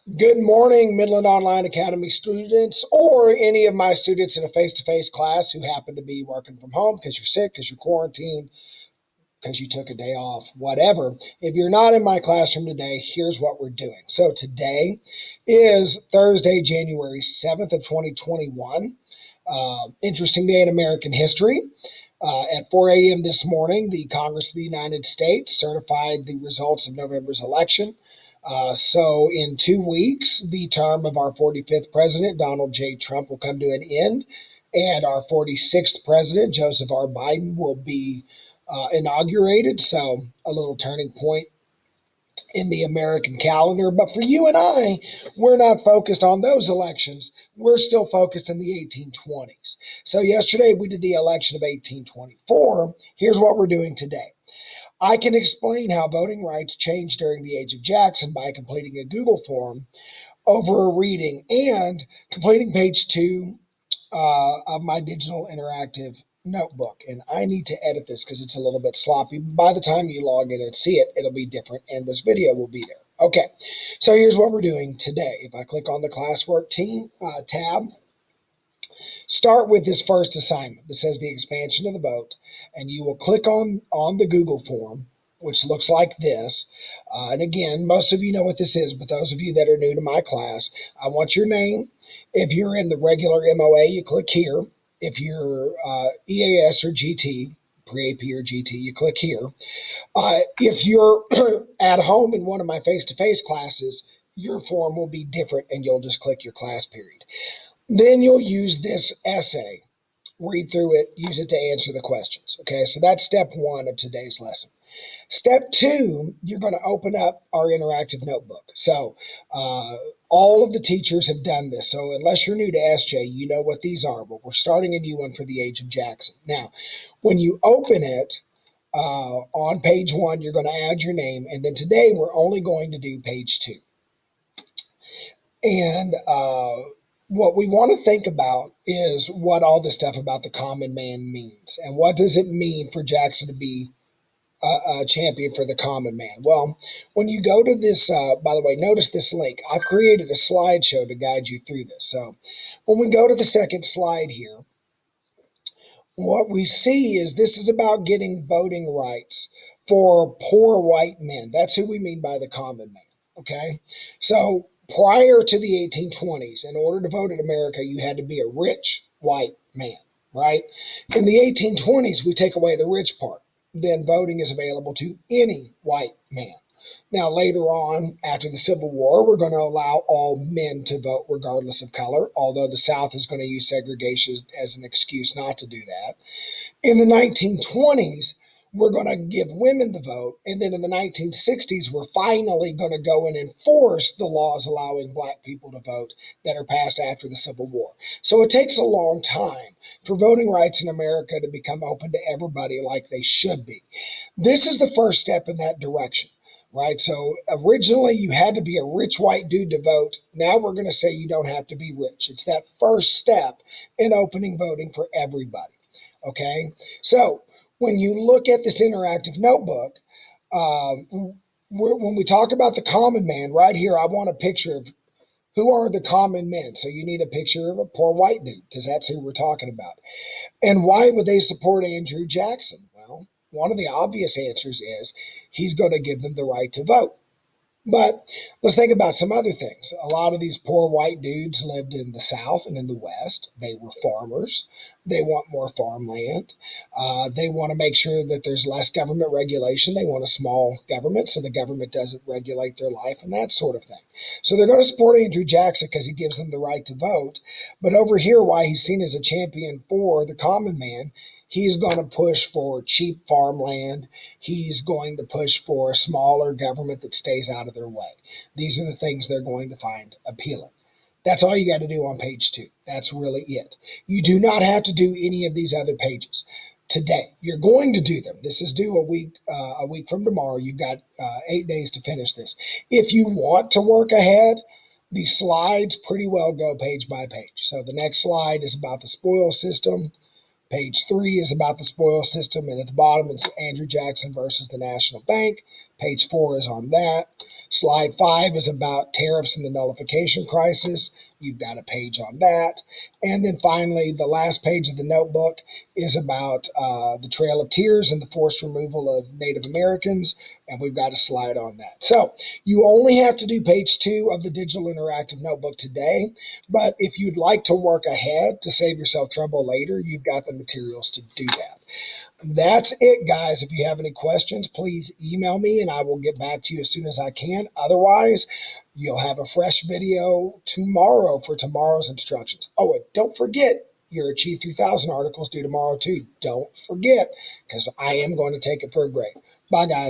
Good morning, Midland Online Academy students, or any of my students in a face to face class who happen to be working from home because you're sick, because you're quarantined, because you took a day off, whatever. If you're not in my classroom today, here's what we're doing. So today is Thursday, January 7th of 2021. Interesting day in American history. At 4 a.m. this morning, the Congress of the United States certified the results of November's election. So, in 2 weeks, the term of our 45th president, Donald J. Trump, will come to an end, and our 46th president, Joseph R. Biden, will be inaugurated. So, a little turning point in the American calendar. But for you and I, we're not focused on those elections. We're still focused in the 1820s. So, yesterday we did the election of 1824. Here's what we're doing today. I can explain how voting rights changed during the age of Jackson by completing a Google form over a reading and completing page 2 of my digital interactive notebook. And I need to edit this because it's a little bit sloppy. By the time you log in and see it, it'll be different and this video will be there. Okay, so here's what we're doing today. If I click on the classwork team tab, start with this first assignment that says the expansion of the vote, and you will click on the Google form, which looks like this. And again, most of you know what this is, but those of you that are new to my class, I want your name. If you're in the regular MOA, you click here. If you're EAS or GT, pre-AP or GT, you click here. If you're at home in one of my face-to-face classes, your form will be different and you'll just click your class period. Then you'll use this essay, read through it, use it to answer the questions. Okay, so that's step 1 of today's lesson. Step 2, you're going to open up our interactive notebook. So all of the teachers have done this. So unless you're new to SJ, you know what these are. But we're starting a new one for the age of Jackson. Now, when you open it, on page 1, you're going to add your name. And then today, we're only going to do page 2. And what we want to think about is what all this stuff about the common man means. And what does it mean for Jackson to be a champion for the common man? Well, when you go to this, by the way, notice this link. I've created a slideshow to guide you through this. So when we go to the second slide here, what we see is this is about getting voting rights for poor white men. That's who we mean by the common man. Okay? So prior to the 1820s, in order to vote in America, you had to be a rich white man, right? In the 1820s, we take away the rich part. Then voting is available to any white man. Now, later on, after the Civil War, we're going to allow all men to vote regardless of color, although the South is going to use segregation as an excuse not to do that. In the 1920s, we're going to give women the vote. And then in the 1960s, we're finally going to go and enforce the laws allowing black people to vote that are passed after the Civil War. So it takes a long time for voting rights in America to become open to everybody like they should be. This is the first step in that direction. Right. So originally you had to be a rich white dude to vote. Now we're going to say you don't have to be rich. It's that first step in opening voting for everybody. Okay. So when you look at this interactive notebook, when we talk about the common man right here, I want a picture of who are the common men. So you need a picture of a poor white dude because that's who we're talking about. And why would they support Andrew Jackson? Well, one of the obvious answers is he's going to give them the right to vote. But let's think about some other things. A lot of these poor white dudes lived in the South and in the West. They were farmers. They want more farmland. They want to make sure that there's less government regulation. They want a small government so the government doesn't regulate their life and that sort of thing. So they're going to support Andrew Jackson because he gives them the right to vote. But over here, why he's seen as a champion for the common man, he's going to push for cheap farmland. He's going to push for a smaller government that stays out of their way. These are the things they're going to find appealing. That's all you got to do on page 2. That's really it. You do not have to do any of these other pages today. You're going to do them. This is due a week from tomorrow. You've got 8 days to finish this. If you want to work ahead, the slides pretty well go page by page. So the next slide is about the spoil system. Page 3 is about the spoil system, and at the bottom it's Andrew Jackson versus the National Bank. Page 4 is on that. Slide 5 is about tariffs and the nullification crisis. You've got a page on that. And then finally, the last page of the notebook is about the Trail of Tears and the forced removal of Native Americans. And we've got a slide on that. So you only have to do page 2 of the digital interactive notebook today. But if you'd like to work ahead to save yourself trouble later, you've got the materials to do that. That's it, guys. If you have any questions, please email me and I will get back to you as soon as I can. Otherwise, you'll have a fresh video tomorrow for tomorrow's instructions. Oh, and don't forget your Achieve 3000 articles due tomorrow, too. Don't forget, because I am going to take it for a grade. Bye, guys.